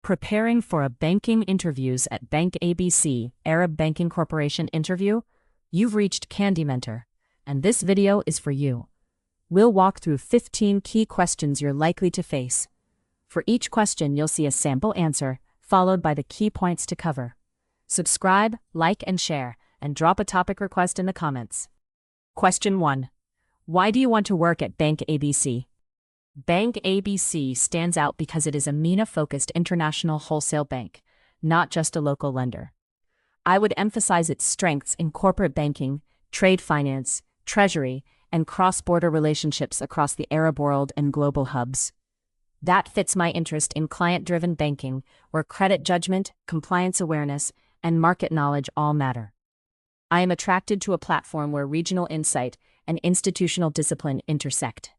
Preparing for a banking interviews at Bank ABC, Arab Banking Corporation interview? You've reached Candy Mentor, and this video is for you. We'll walk through 15 key questions you're likely to face. For each question, you'll see a sample answer, followed by the key points to cover. Subscribe, like, and share, and drop a topic request in the comments. Question 1. Why do you want to work at Bank ABC? Bank ABC stands out because it is a MENA-focused international wholesale bank, not just a local lender. I would emphasize its strengths in corporate banking, trade finance, treasury, and cross-border relationships across the Arab world and global hubs. That fits my interest in client-driven banking, where credit judgment, compliance awareness, and market knowledge all matter. I am attracted to a platform where regional insight and institutional discipline intersect.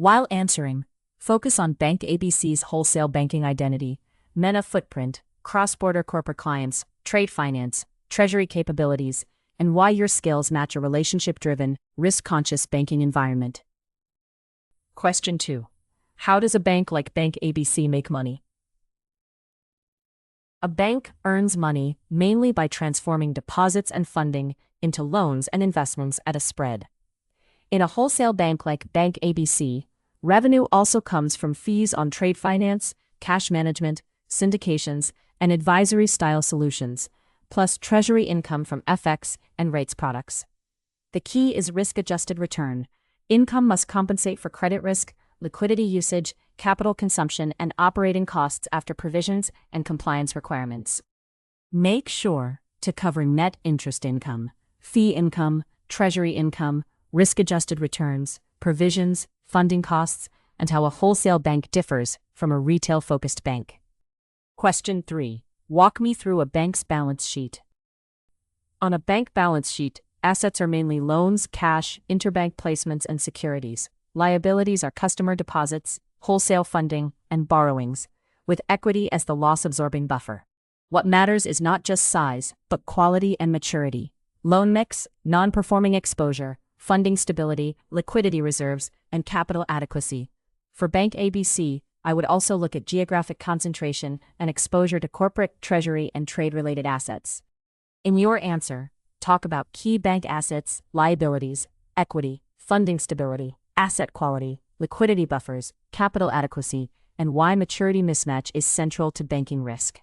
While answering, focus on Bank ABC's wholesale banking identity, MENA footprint, cross-border corporate clients, trade finance, treasury capabilities, and why your skills match a relationship-driven, risk-conscious banking environment. Question 2. How does a bank like Bank ABC make money? A bank earns money mainly by transforming deposits and funding into loans and investments at a spread. In a wholesale bank like Bank ABC, revenue also comes from fees on trade finance, cash management, syndications, and advisory-style solutions, plus treasury income from FX and rates products. The key is risk-adjusted return. Income must compensate for credit risk, liquidity usage, capital consumption, and operating costs after provisions and compliance requirements. Make sure to cover net interest income, fee income, treasury income, risk-adjusted returns, provisions, funding costs, and how a wholesale bank differs from a retail-focused bank. Question 3. Walk me through a bank's balance sheet. On a bank balance sheet, assets are mainly loans, cash, interbank placements, and securities. Liabilities are customer deposits, wholesale funding, and borrowings, with equity as the loss-absorbing buffer. What matters is not just size, but quality and maturity. Loan mix, non-performing exposure, funding stability, liquidity reserves, and capital adequacy. For Bank ABC, I would also look at geographic concentration and exposure to corporate, treasury, and trade-related assets. In your answer, talk about key bank assets, liabilities, equity, funding stability, asset quality, liquidity buffers, capital adequacy, and why maturity mismatch is central to banking risk.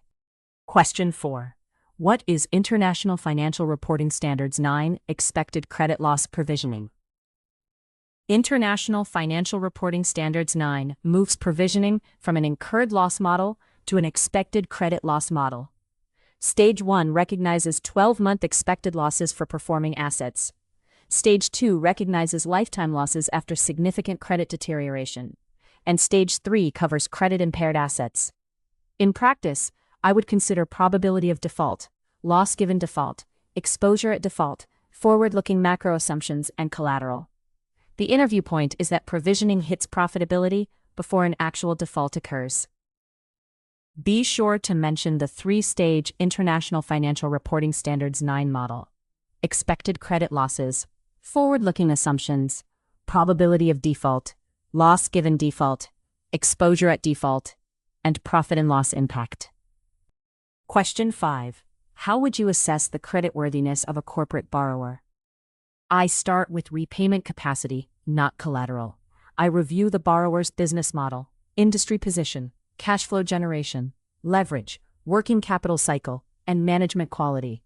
Question 4. What is International Financial Reporting Standards 9 Expected Credit Loss Provisioning? International Financial Reporting Standards 9 moves provisioning from an incurred loss model to an expected credit loss model. Stage 1 recognizes 12-month expected losses for performing assets. Stage 2 recognizes lifetime losses after significant credit deterioration. And Stage 3 covers credit-impaired assets. In practice, I would consider probability of default, loss given default, exposure at default, forward-looking macro assumptions, and collateral. The interview point is that provisioning hits profitability before an actual default occurs. Be sure to mention the 3-stage International Financial Reporting Standards 9 model: expected credit losses, forward-looking assumptions, probability of default, loss given default, exposure at default, and profit and loss impact. Question 5. How would you assess the creditworthiness of a corporate borrower? I start with repayment capacity, not collateral. I review the borrower's business model, industry position, cash flow generation, leverage, working capital cycle, and management quality.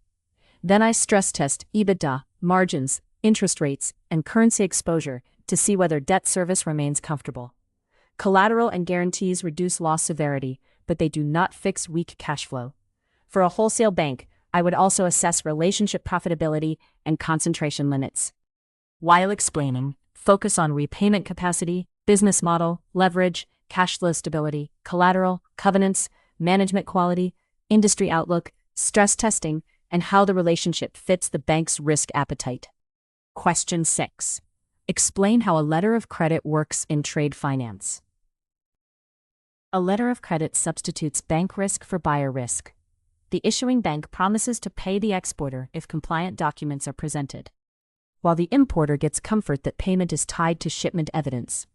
Then I stress test EBITDA, margins, interest rates, and currency exposure to see whether debt service remains comfortable. Collateral and guarantees reduce loss severity, but they do not fix weak cash flow. For a wholesale bank, I would also assess relationship profitability and concentration limits. While explaining, focus on repayment capacity, business model, leverage, cash flow stability, collateral, covenants, management quality, industry outlook, stress testing, and how the relationship fits the bank's risk appetite. Question 6. Explain how a letter of credit works in trade finance. A letter of credit substitutes bank risk for buyer risk. The issuing bank promises to pay the exporter if compliant documents are presented, while the importer gets comfort that payment is tied to shipment evidence.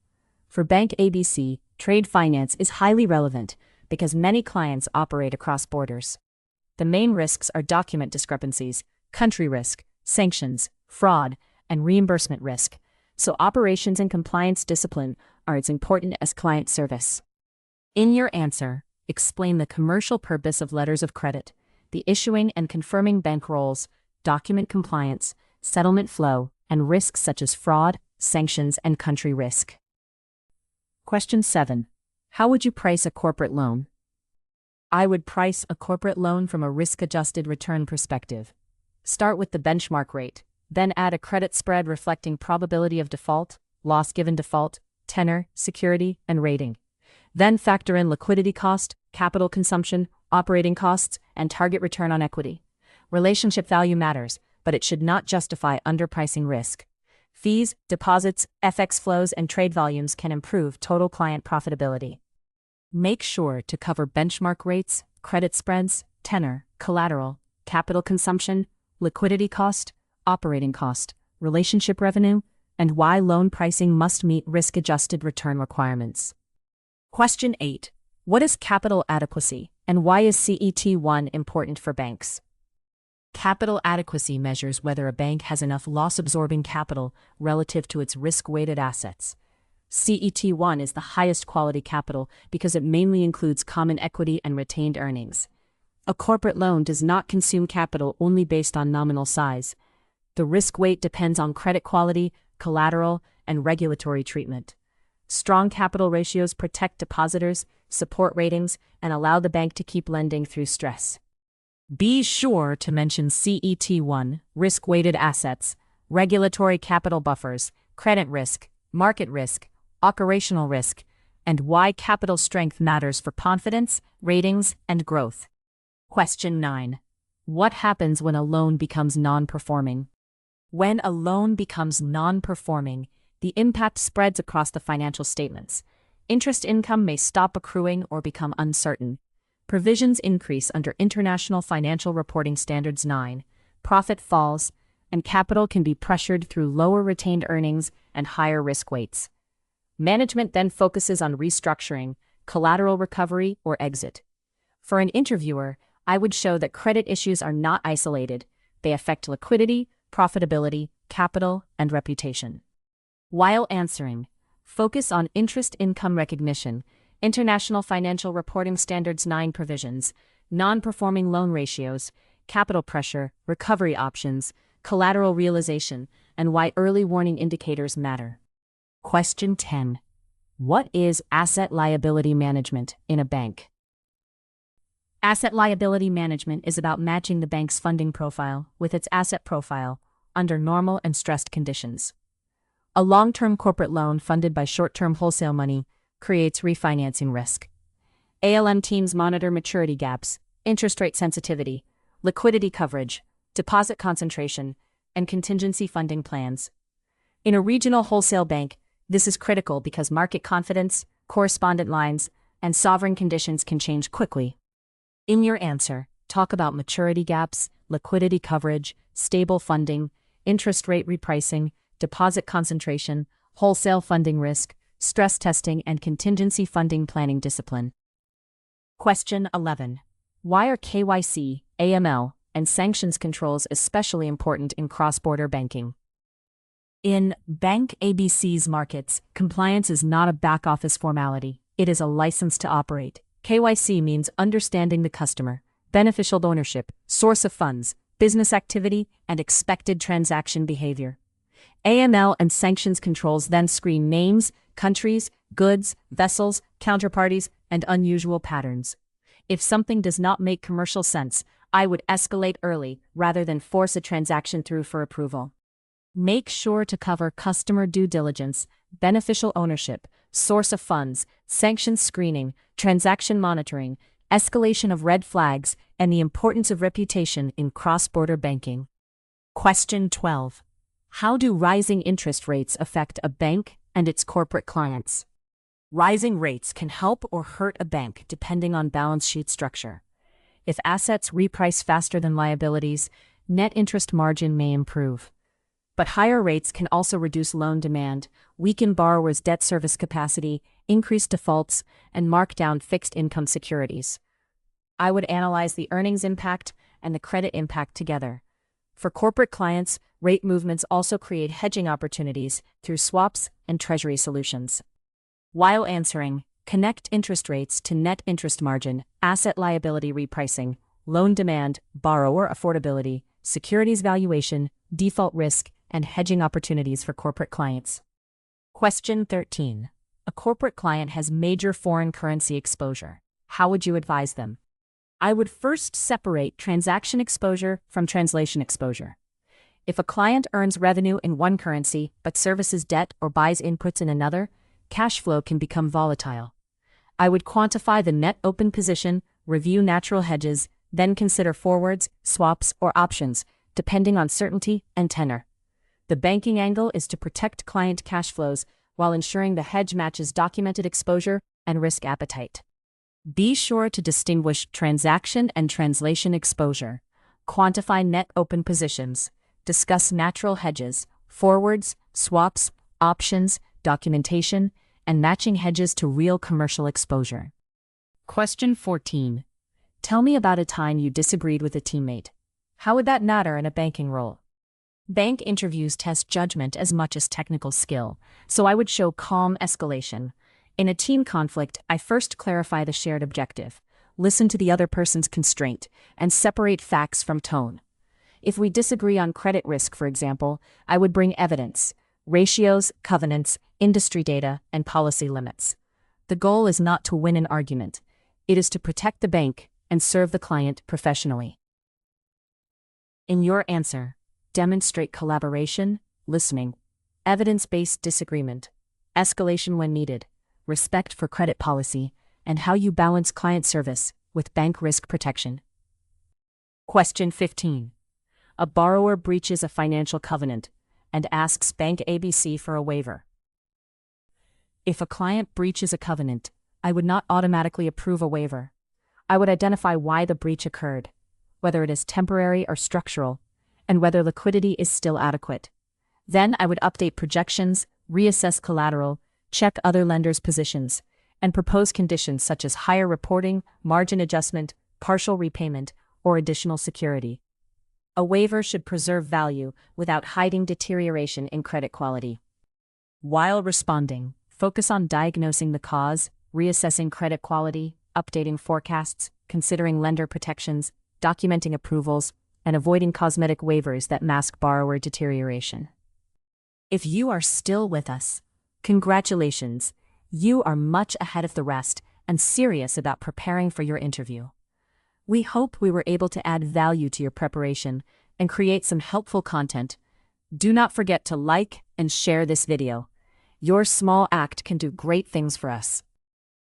For Bank ABC, trade finance is highly relevant because many clients operate across borders. The main risks are document discrepancies, country risk, sanctions, fraud, and reimbursement risk, so operations and compliance discipline are as important as client service. In your answer, explain the commercial purpose of letters of credit, the issuing and confirming bank rolls, document compliance, settlement flow, and risks such as fraud, sanctions, and country risk. Question 7. How would you price a corporate loan? I would price a corporate loan from a risk-adjusted return perspective. Start with the benchmark rate, then add a credit spread reflecting probability of default, loss given default, tenor, security, and rating. Then factor in liquidity cost, capital consumption, operating costs, and target return on equity. Relationship value matters, but it should not justify underpricing risk. Fees, deposits, FX flows, and trade volumes can improve total client profitability. Make sure to cover benchmark rates, credit spreads, tenor, collateral, capital consumption, liquidity cost, operating cost, relationship revenue, and why loan pricing must meet risk-adjusted return requirements. Question 8. What is capital adequacy, and why is CET1 important for banks? Capital adequacy measures whether a bank has enough loss-absorbing capital relative to its risk-weighted assets. CET1 is the highest quality capital because it mainly includes common equity and retained earnings. A corporate loan does not consume capital only based on nominal size. The risk weight depends on credit quality, collateral, and regulatory treatment. Strong capital ratios protect depositors, support ratings, and allow the bank to keep lending through stress. Be sure to mention CET1, risk-weighted assets, regulatory capital buffers, credit risk, market risk, operational risk, and why capital strength matters for confidence, ratings, and growth. Question 9. What happens when a loan becomes non-performing? When a loan becomes non-performing, the impact spreads across the financial statements. Interest income may stop accruing or become uncertain. Provisions increase under International Financial Reporting Standards 9, profit falls, and capital can be pressured through lower retained earnings and higher risk weights. Management then focuses on restructuring, collateral recovery, or exit. For an interviewer, I would show that credit issues are not isolated. They affect liquidity, profitability, capital, and reputation. While answering, focus on interest income recognition, International Financial Reporting Standards 9 provisions, non-performing loan ratios, capital pressure, recovery options, collateral realization, and why early warning indicators matter. Question 10. What is asset-liability management in a bank? Asset-liability management is about matching the bank's funding profile with its asset profile under normal and stressed conditions. A long-term corporate loan funded by short-term wholesale money creates refinancing risk. ALM teams monitor maturity gaps, interest rate sensitivity, liquidity coverage, deposit concentration, and contingency funding plans. In a regional wholesale bank, this is critical because market confidence, correspondent lines, and sovereign conditions can change quickly. In your answer, talk about maturity gaps, liquidity coverage, stable funding, interest rate repricing, deposit concentration, wholesale funding risk, stress testing, and contingency funding planning discipline. Question 11. Why are KYC, AML, and sanctions controls especially important in cross-border banking? In Bank ABC's markets, compliance is not a back-office formality. It is a license to operate. KYC means understanding the customer, beneficial ownership, source of funds, business activity, and expected transaction behavior. AML and sanctions controls then screen names, countries, goods, vessels, counterparties, and unusual patterns. If something does not make commercial sense, I would escalate early rather than force a transaction through for approval. Make sure to cover customer due diligence, beneficial ownership, source of funds, sanctions screening, transaction monitoring, escalation of red flags, and the importance of reputation in cross-border banking. Question 12. How do rising interest rates affect a bank and its corporate clients? Rising rates can help or hurt a bank depending on balance sheet structure. If assets reprice faster than liabilities, net interest margin may improve. But higher rates can also reduce loan demand, weaken borrowers' debt service capacity, increase defaults, and mark down fixed income securities. I would analyze the earnings impact and the credit impact together. For corporate clients, rate movements also create hedging opportunities through swaps and treasury solutions. While answering, connect interest rates to net interest margin, asset-liability repricing, loan demand, borrower affordability, securities valuation, default risk, and hedging opportunities for corporate clients. Question 13. A corporate client has major foreign currency exposure. How would you advise them? I would first separate transaction exposure from translation exposure. If a client earns revenue in one currency but services debt or buys inputs in another, cash flow can become volatile. I would quantify the net open position, review natural hedges, then consider forwards, swaps, or options, depending on certainty and tenor. The banking angle is to protect client cash flows while ensuring the hedge matches documented exposure and risk appetite. Be sure to distinguish transaction and translation exposure. Quantify net open positions. Discuss natural hedges, forwards, swaps, options, documentation, and matching hedges to real commercial exposure. Question 14. Tell me about a time you disagreed with a teammate. How would that matter in a banking role? Bank interviews test judgment as much as technical skill, so I would show calm escalation. In a team conflict, I first clarify the shared objective, listen to the other person's constraint, and separate facts from tone. If we disagree on credit risk, for example, I would bring evidence, ratios, covenants, industry data, and policy limits. The goal is not to win an argument. It is to protect the bank and serve the client professionally. In your answer, demonstrate collaboration, listening, evidence-based disagreement, escalation when needed, respect for credit policy, and how you balance client service with bank risk protection. Question 15. A borrower breaches a financial covenant and asks Bank ABC for a waiver. If a client breaches a covenant, I would not automatically approve a waiver. I would identify why the breach occurred, whether it is temporary or structural, and whether liquidity is still adequate. Then I would update projections, reassess collateral, check other lenders' positions, and propose conditions such as higher reporting, margin adjustment, partial repayment, or additional security. A waiver should preserve value without hiding deterioration in credit quality. While responding, focus on diagnosing the cause, reassessing credit quality, updating forecasts, considering lender protections, documenting approvals, and avoiding cosmetic waivers that mask borrower deterioration. If you are still with us, congratulations, you are much ahead of the rest and serious about preparing for your interview. We hope we were able to add value to your preparation and create some helpful content. Do not forget to like and share this video. Your small act can do great things for us.